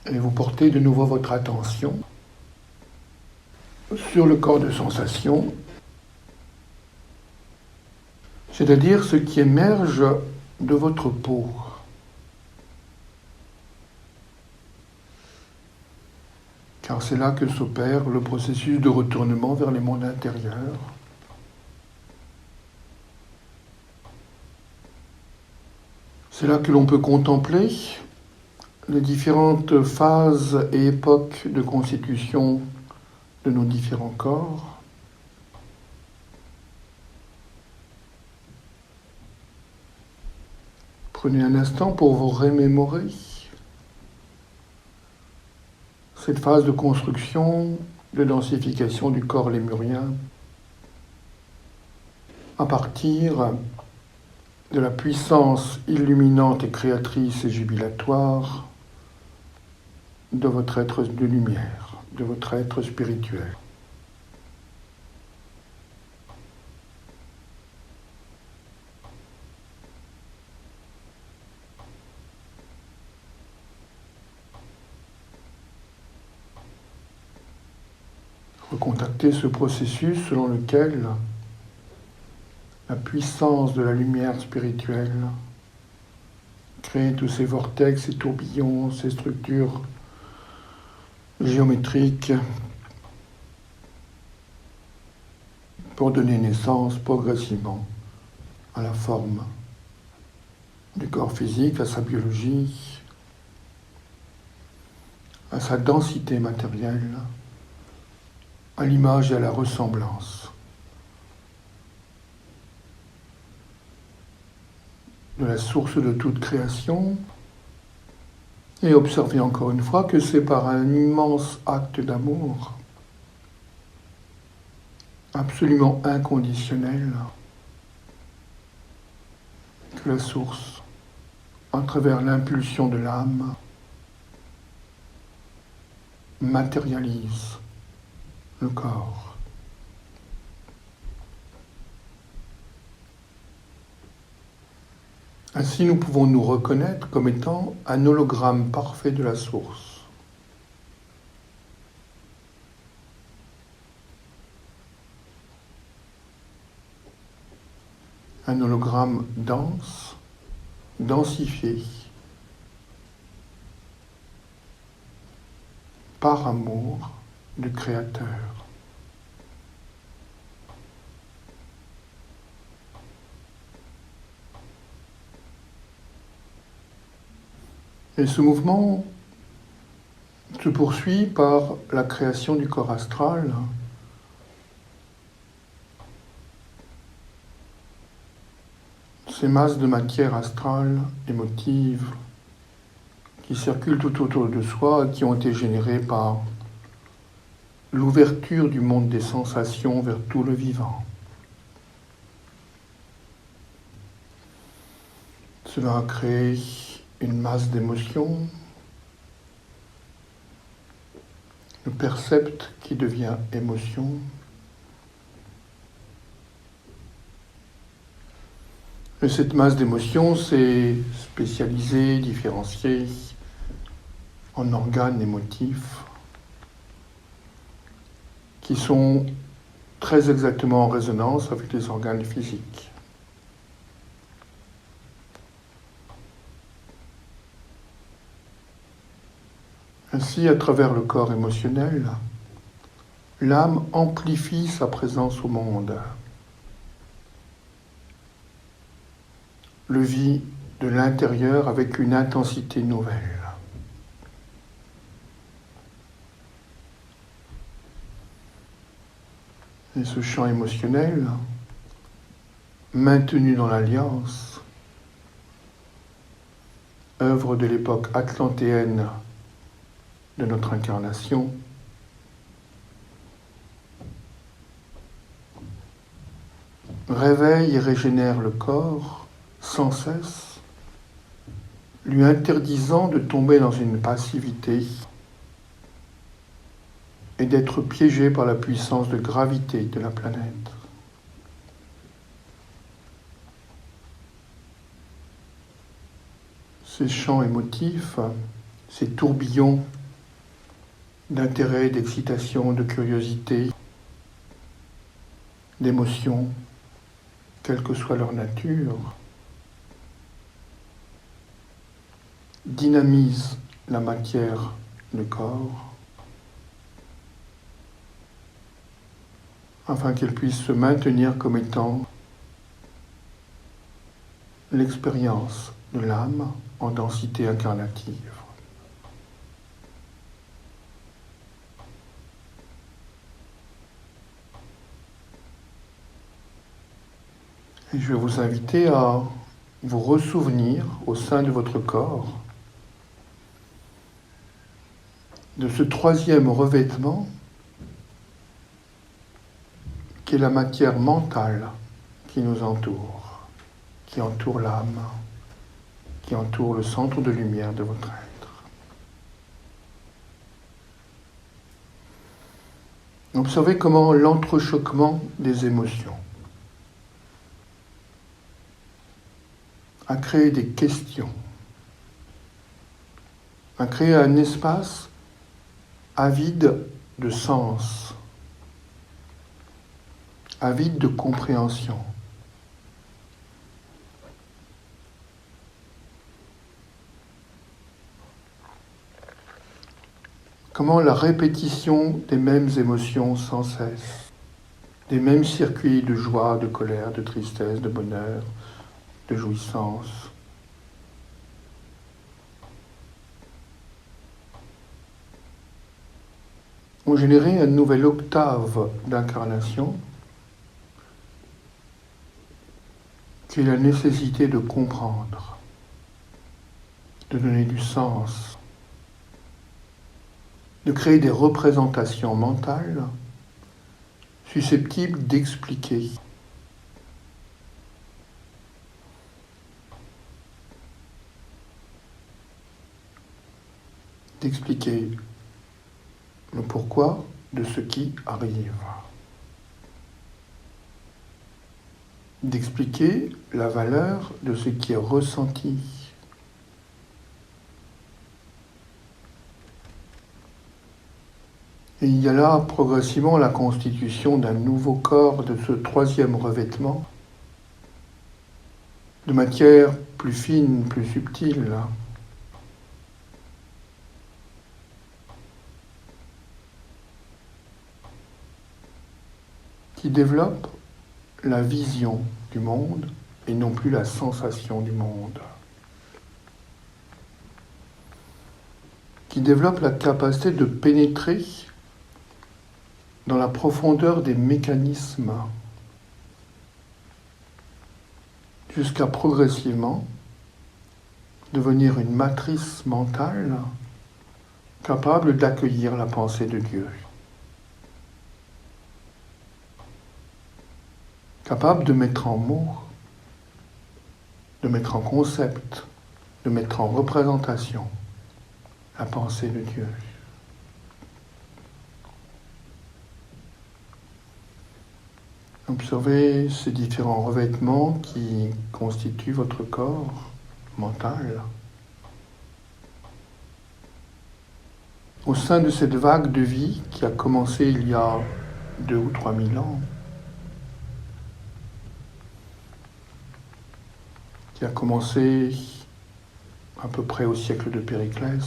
Et vous portez de nouveau votre attention sur le corps de sensation, c'est-à-dire ce qui émerge de votre peau. Car c'est là que s'opère le processus de retournement vers les mondes intérieurs. C'est là que l'on peut contempler les différentes phases et époques de constitution de nos différents corps. Prenez un instant pour vous remémorer cette phase de construction, de densification du corps lémurien à partir de la puissance illuminante et créatrice et jubilatoire de votre être de lumière, de votre être spirituel. Recontactez ce processus selon lequel la puissance de la lumière spirituelle crée tous ces vortex, ces tourbillons, ces structures géométriques pour donner naissance progressivement à la forme du corps physique, à sa biologie, à sa densité matérielle, à l'image et à la ressemblance de la source de toute création, et observez encore une fois que c'est par un immense acte d'amour absolument inconditionnel que la source, à travers l'impulsion de l'âme, matérialise le corps. Ainsi, nous pouvons nous reconnaître comme étant un hologramme parfait de la source. Un hologramme dense, densifié, par amour du Créateur. Et ce mouvement se poursuit par la création du corps astral, ces masses de matière astrale, émotive, qui circulent tout autour de soi et qui ont été générées par l'ouverture du monde des sensations vers tout le vivant. Cela a créé une masse d'émotions, le percept qui devient émotion, et cette masse d'émotions s'est spécialisée, différenciée en organes émotifs qui sont très exactement en résonance avec les organes physiques. Ainsi, à travers le corps émotionnel, l'âme amplifie sa présence au monde, le vit de l'intérieur avec une intensité nouvelle. Et ce champ émotionnel, maintenu dans l'Alliance, œuvre de l'époque atlantéenne de notre incarnation, réveille et régénère le corps sans cesse, lui interdisant de tomber dans une passivité et d'être piégé par la puissance de gravité de la planète. Ces champs émotifs ces tourbillons d'intérêt, d'excitation, de curiosité, d'émotion, quelle que soit leur nature, dynamisent la matière, le corps, afin qu'elle puisse se maintenir comme étant l'expérience de l'âme en densité incarnative. Et je vais vous inviter à vous ressouvenir au sein de votre corps de ce troisième revêtement qui est la matière mentale qui nous entoure, qui entoure l'âme, qui entoure le centre de lumière de votre être. Observez comment l'entrechoquement des émotions a créé des questions, a créé un espace avide de sens, avide de compréhension. Comment la répétition des mêmes émotions sans cesse, des mêmes circuits de joie, de colère, de tristesse, de bonheur, de jouissance, ont généré une nouvelle octave d'incarnation qui est la nécessité de comprendre, de donner du sens, de créer des représentations mentales susceptibles d'expliquer. D'expliquer le pourquoi de ce qui arrive. D'expliquer la valeur de ce qui est ressenti. Et il y a là progressivement la constitution d'un nouveau corps de ce troisième revêtement, de matière plus fine, plus subtile, qui développe la vision du monde et non plus la sensation du monde, qui développe la capacité de pénétrer dans la profondeur des mécanismes jusqu'à progressivement devenir une matrice mentale capable d'accueillir la pensée de Dieu, capable de mettre en mots, de mettre en concept, de mettre en représentation la pensée de Dieu. Observez ces différents revêtements qui constituent votre corps mental. Au sein de cette vague de vie qui a commencé il y a 2 ou 3 000 ans, qui a commencé à peu près au siècle de Périclès,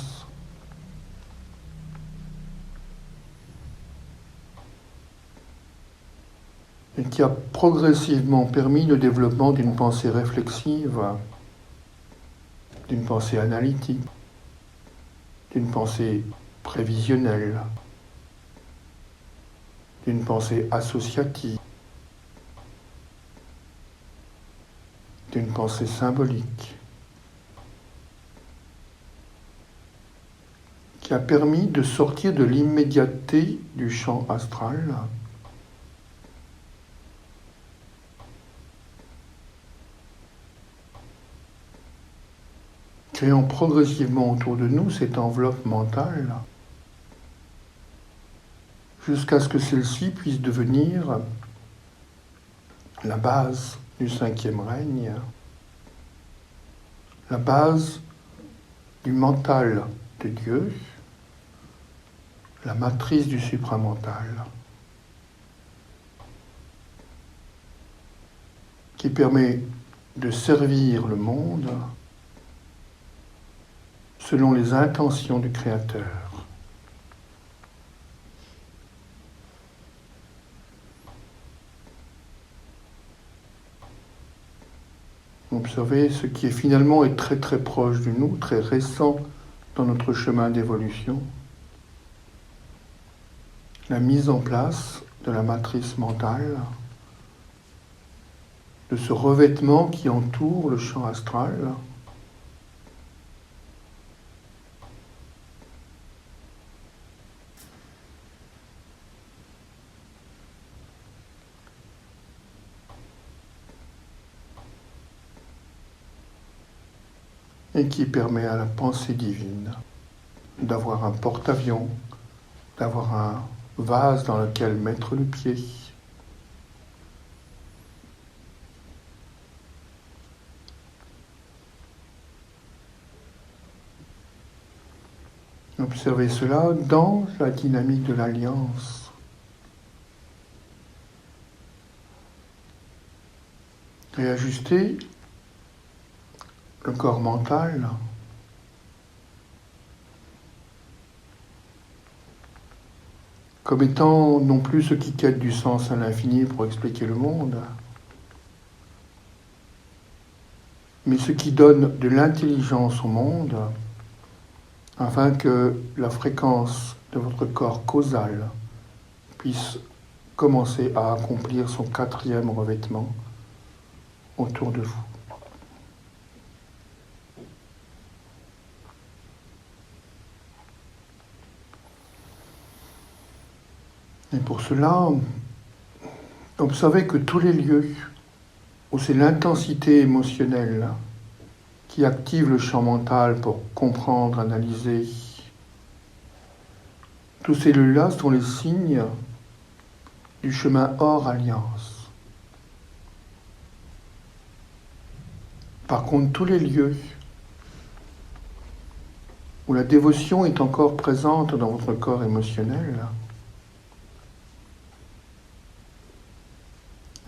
et qui a progressivement permis le développement d'une pensée réflexive, d'une pensée analytique, d'une pensée prévisionnelle, d'une pensée associative, d'une pensée symbolique, qui a permis de sortir de l'immédiateté du champ astral créant progressivement autour de nous cette enveloppe mentale jusqu'à ce que celle-ci puisse devenir la base du 5e règne, la base du mental de Dieu, la matrice du supramental, qui permet de servir le monde selon les intentions du Créateur. Observez ce qui est finalement est très très proche de nous, très récent dans notre chemin d'évolution. La mise en place de la matrice mentale, de ce revêtement qui entoure le champ astral, et qui permet à la pensée divine d'avoir un porte-avions, d'avoir un vase dans lequel mettre le pied. Observez cela dans la dynamique de l'alliance. Réajuster le corps mental comme étant non plus ce qui quête du sens à l'infini pour expliquer le monde, mais ce qui donne de l'intelligence au monde afin que la fréquence de votre corps causal puisse commencer à accomplir son 4e revêtement autour de vous. Et pour cela, observez que tous les lieux où c'est l'intensité émotionnelle qui active le champ mental pour comprendre, analyser, tous ces lieux-là sont les signes du chemin hors alliance. Par contre, tous les lieux où la dévotion est encore présente dans votre corps émotionnel,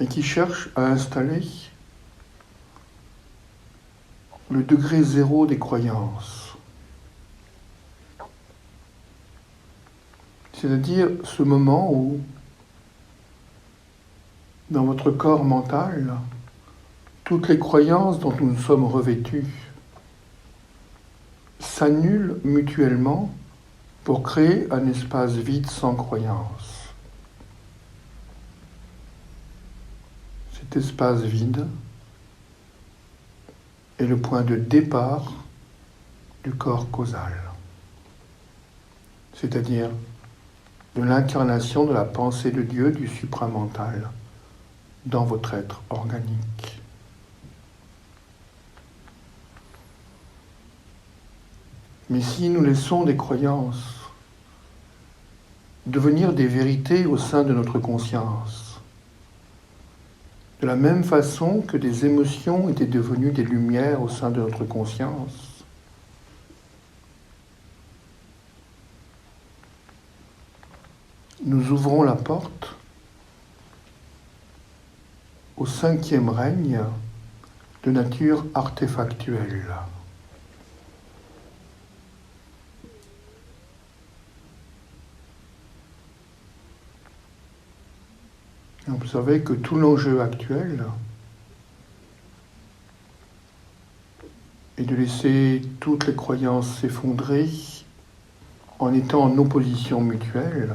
et qui cherche à installer le degré 0 des croyances. C'est-à-dire ce moment où, dans votre corps mental, toutes les croyances dont nous sommes revêtus s'annulent mutuellement pour créer un espace vide sans croyance. Cet espace vide est le point de départ du corps causal, c'est-à-dire de l'incarnation de la pensée de Dieu du supramental dans votre être organique. Mais si nous laissons des croyances devenir des vérités au sein de notre conscience, de la même façon que des émotions étaient devenues des lumières au sein de notre conscience, nous ouvrons la porte au 5e règne de nature artefactuelle. Observez que tout l'enjeu actuel est de laisser toutes les croyances s'effondrer en étant en opposition mutuelle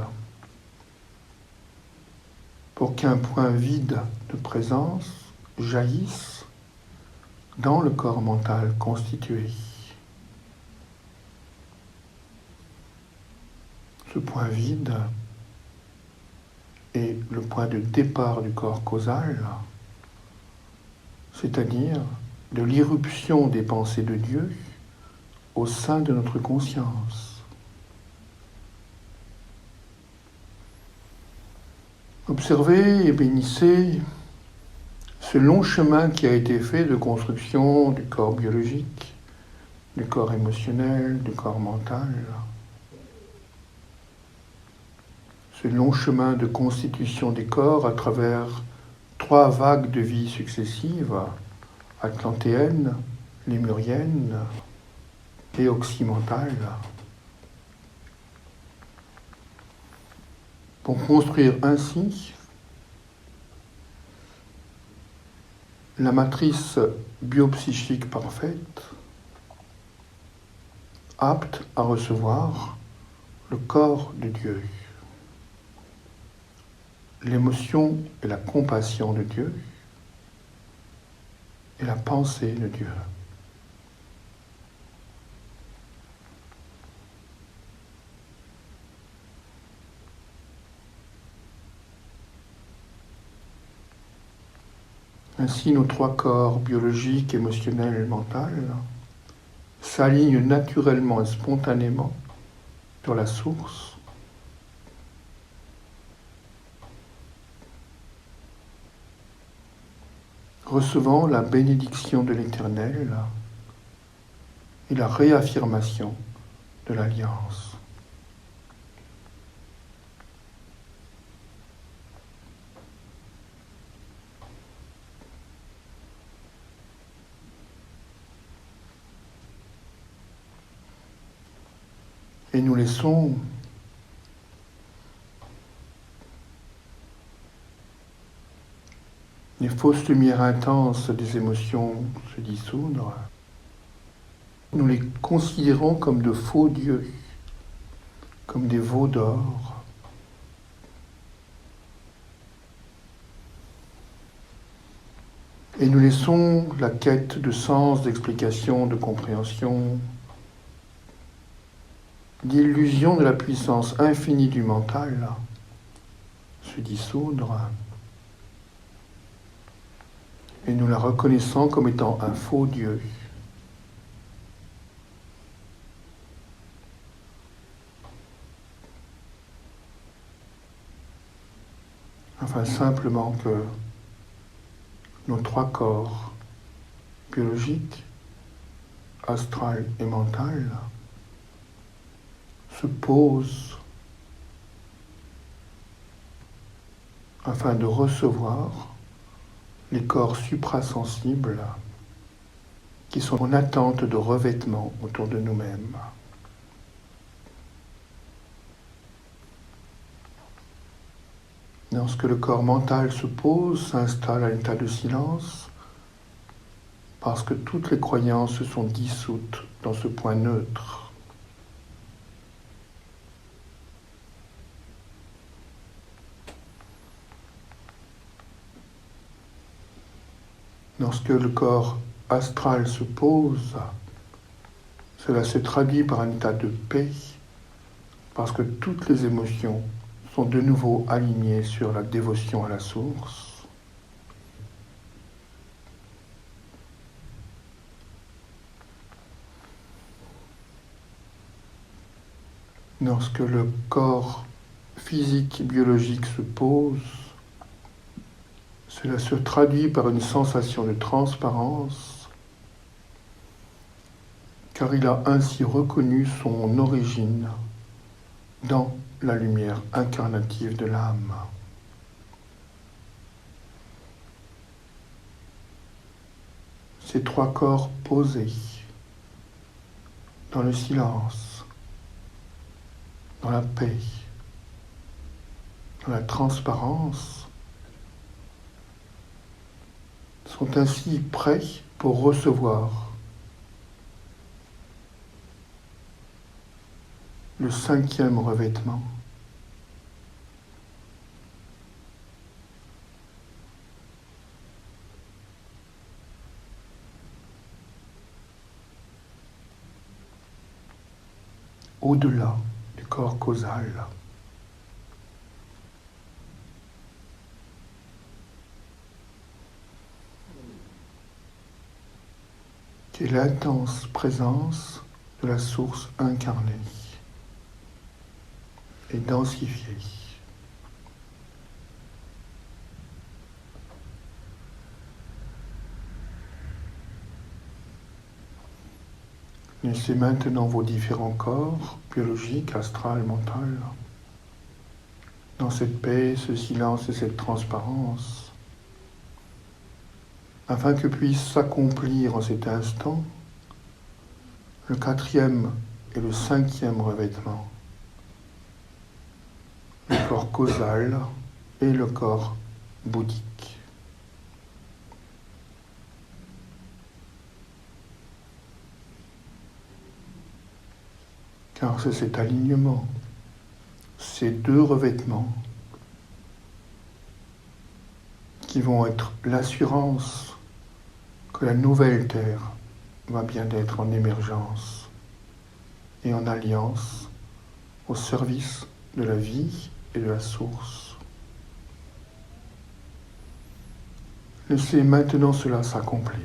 pour qu'un point vide de présence jaillisse dans le corps mental constitué. Ce point vide est le point de départ du corps causal, c'est-à-dire de l'irruption des pensées de Dieu au sein de notre conscience. Observez et bénissez ce long chemin qui a été fait de construction du corps biologique, du corps émotionnel, du corps mental. Ce long chemin de constitution des corps à travers 3 vagues de vie successives, atlantéenne, lémurienne et occidentale, pour construire ainsi la matrice biopsychique parfaite, apte à recevoir le corps de Dieu, l'émotion et la compassion de Dieu et la pensée de Dieu. Ainsi, nos 3 corps, biologiques, émotionnels et mental, s'alignent naturellement et spontanément sur la source, recevant la bénédiction de l'Éternel et la réaffirmation de l'Alliance. Et nous laissons les fausses lumières intenses des émotions se dissoudre. Nous les considérons comme de faux dieux, comme des veaux d'or. Et nous laissons la quête de sens, d'explication, de compréhension, d'illusion de la puissance infinie du mental se dissoudre. Et nous la reconnaissons comme étant un faux Dieu. Enfin, simplement que nos 3 corps, biologiques, astral et mental, se posent afin de recevoir les corps suprasensibles qui sont en attente de revêtement autour de nous-mêmes. Lorsque le corps mental se pose, s'installe à l'état de silence, parce que toutes les croyances se sont dissoutes dans ce point neutre. Lorsque le corps astral se pose, cela se traduit par un état de paix, parce que toutes les émotions sont de nouveau alignées sur la dévotion à la source. Lorsque le corps physique et biologique se pose, cela se traduit par une sensation de transparence, car il a ainsi reconnu son origine dans la lumière incarnative de l'âme. Ces 3 corps posés dans le silence, dans la paix, dans la transparence, sont ainsi prêts pour recevoir le 5e revêtement. Au-delà du corps causal. Qui est l'intense présence de la source incarnée et densifiée. Laissez maintenant vos différents corps, biologiques, astral, mental, dans cette paix, ce silence et cette transparence, afin que puisse s'accomplir en cet instant le 4e et le 5e revêtement, le corps causal et le corps bouddhique. Car c'est cet alignement, ces 2 revêtements qui vont être l'assurance que la nouvelle Terre va bien être en émergence et en alliance au service de la vie et de la source. Laissez maintenant cela s'accomplir.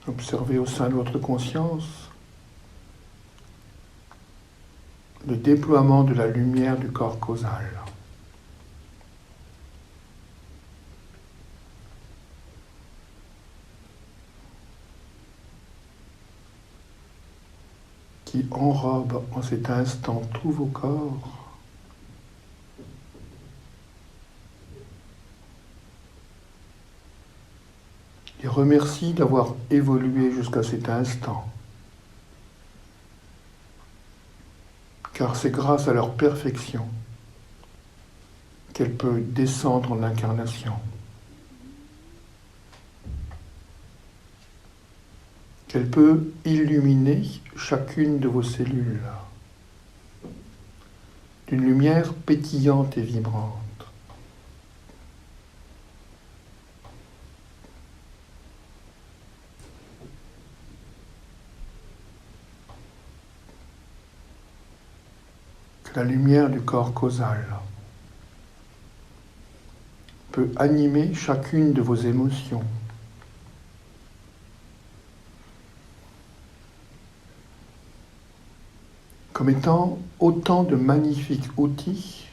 Observez au sein de votre conscience le déploiement de la lumière du corps causal. Qui enrobe en cet instant tous vos corps. Et remercie d'avoir évolué jusqu'à cet instant. Car c'est grâce à leur perfection qu'elle peut descendre en incarnation. Qu'elle peut illuminer chacune de vos cellules d'une lumière pétillante et vibrante. Que la lumière du corps causal peut animer chacune de vos émotions. Comme étant autant de magnifiques outils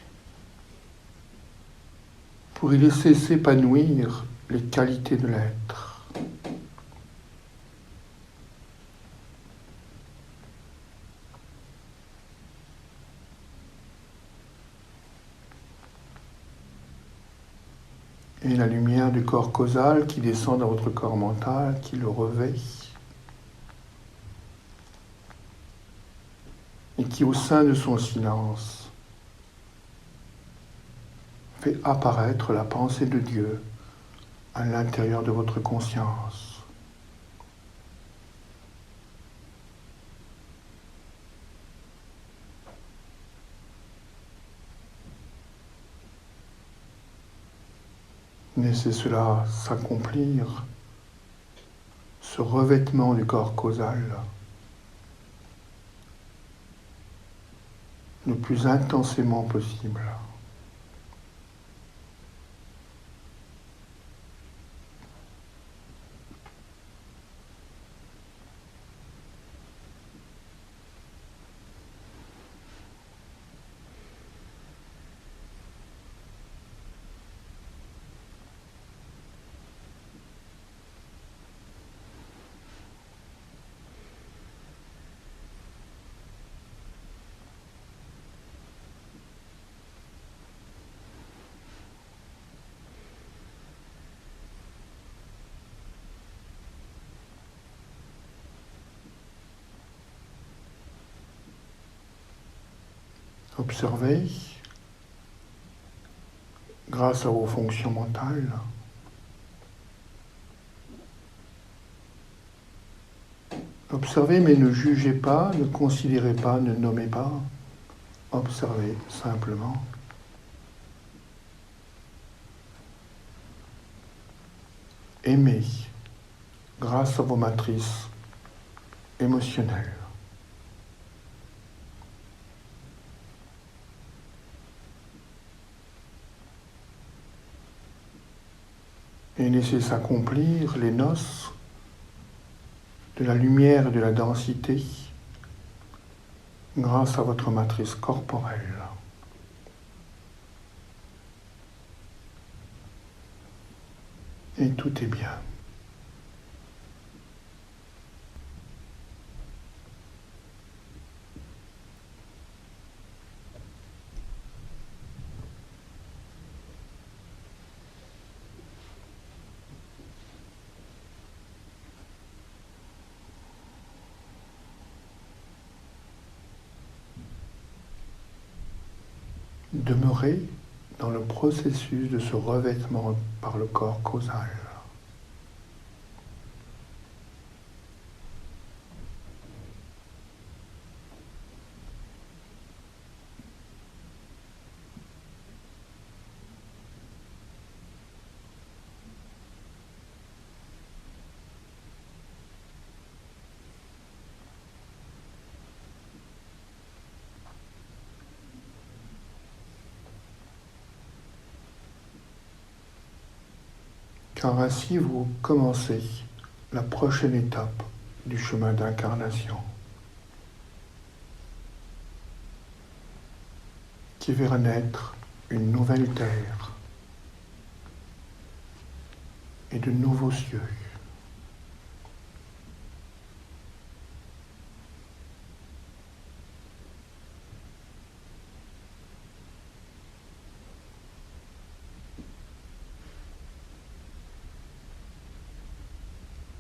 pour y laisser s'épanouir les qualités de l'être. Et la lumière du corps causal qui descend dans votre corps mental, qui le revêt, et qui, au sein de son silence, fait apparaître la pensée de Dieu à l'intérieur de votre conscience. Laissez cela s'accomplir, ce revêtement du corps causal, le plus intensément possible. Observez, grâce à vos fonctions mentales, observez mais ne jugez pas, ne considérez pas, ne nommez pas, observez simplement. Aimez grâce à vos matrices émotionnelles. et laissez s'accomplir les noces de la lumière et de la densité grâce à votre matrice corporelle. Et tout est bien. Demeurez dans le processus de ce revêtement par le corps causal. Car ainsi vous commencez la prochaine étape du chemin d'incarnation, qui verra naître une nouvelle terre et de nouveaux cieux.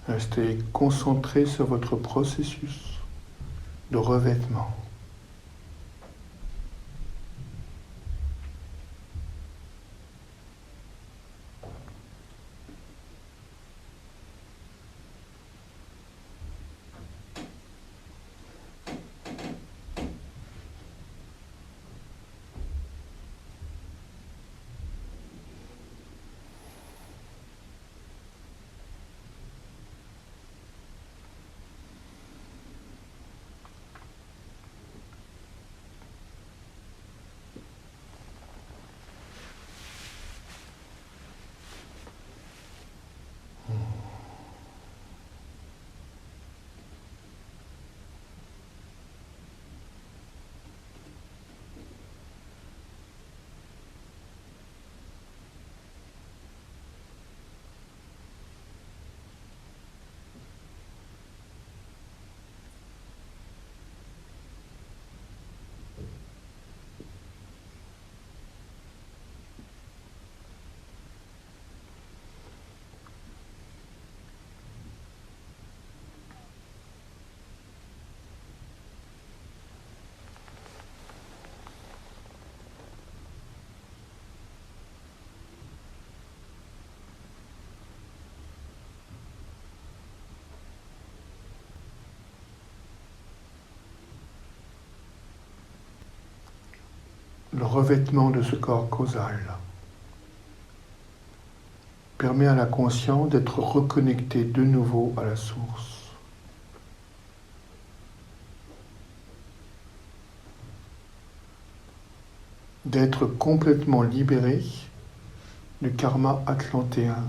Restez concentré sur votre processus de revêtement. Le revêtement de ce corps causal permet à la conscience d'être reconnectée de nouveau à la source. D'être complètement libérée du karma atlantéen.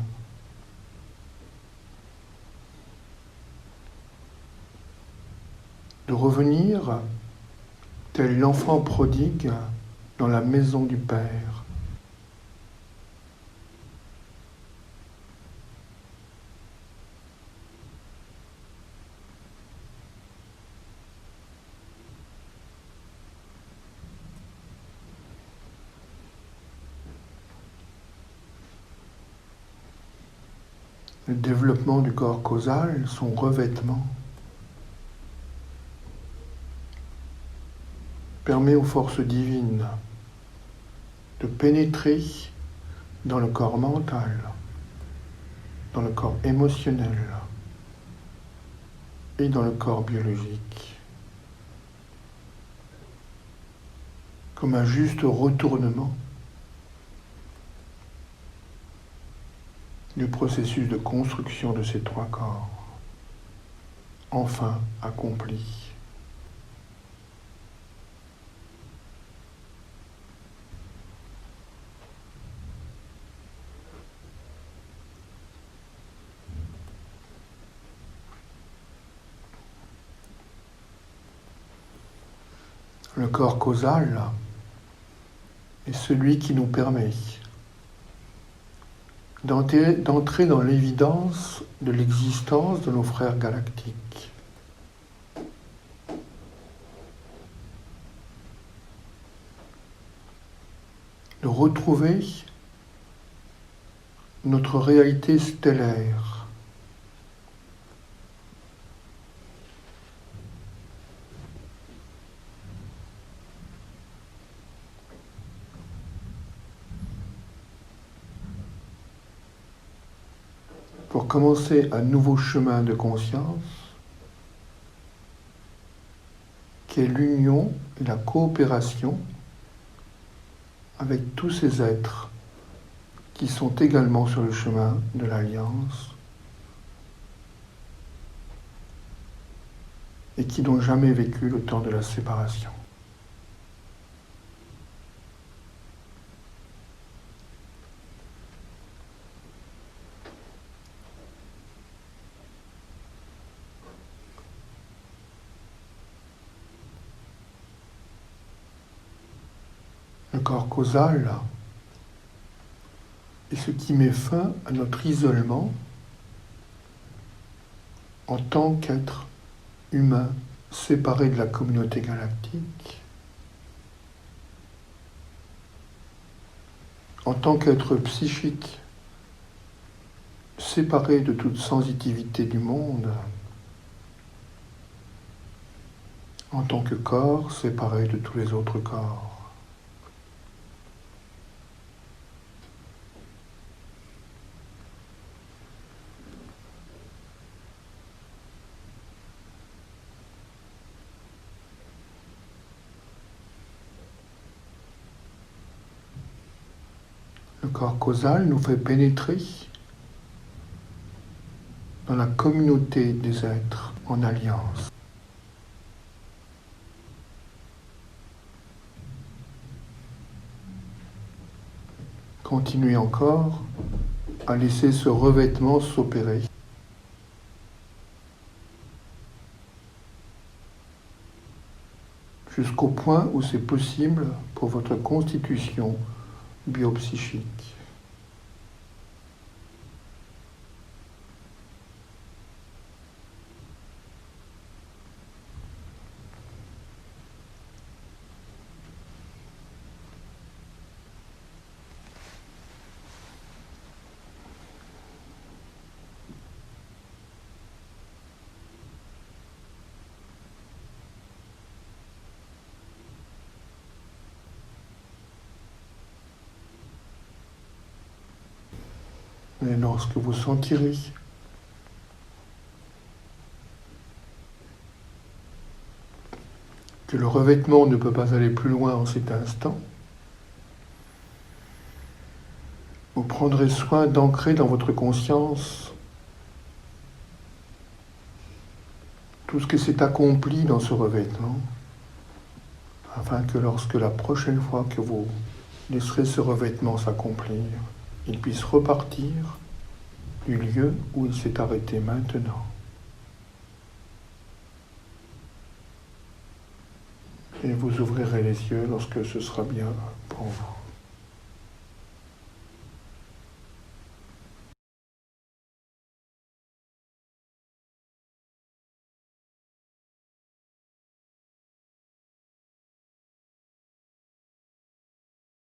De revenir tel l'enfant prodigue dans la maison du Père. Le développement du corps causal, son revêtement, permet aux forces divines de pénétrer dans le corps mental, dans le corps émotionnel et dans le corps biologique, comme un juste retournement du processus de construction de ces trois corps, enfin accompli. Le corps causal est celui qui nous permet d'entrer dans l'évidence de l'existence de nos frères galactiques. De retrouver notre réalité stellaire. Pour commencer un nouveau chemin de conscience qui est l'union et la coopération avec tous ces êtres qui sont également sur le chemin de l'Alliance et qui n'ont jamais vécu le temps de la séparation. Le corps causal est ce qui met fin à notre isolement en tant qu'être humain séparé de la communauté galactique, en tant qu'être psychique séparé de toute sensitivité du monde, en tant que corps séparé de tous les autres corps. Le corps causal nous fait pénétrer dans la communauté des êtres en alliance. Continuez encore à laisser ce revêtement s'opérer. Jusqu'au point où c'est possible pour votre constitution biopsychique. Et lorsque vous sentirez que le revêtement ne peut pas aller plus loin en cet instant, vous prendrez soin d'ancrer dans votre conscience tout ce qui s'est accompli dans ce revêtement, afin que lorsque la prochaine fois que vous laisserez ce revêtement s'accomplir, il puisse repartir du lieu où il s'est arrêté maintenant. Et vous ouvrirez les yeux lorsque ce sera bien pour vous.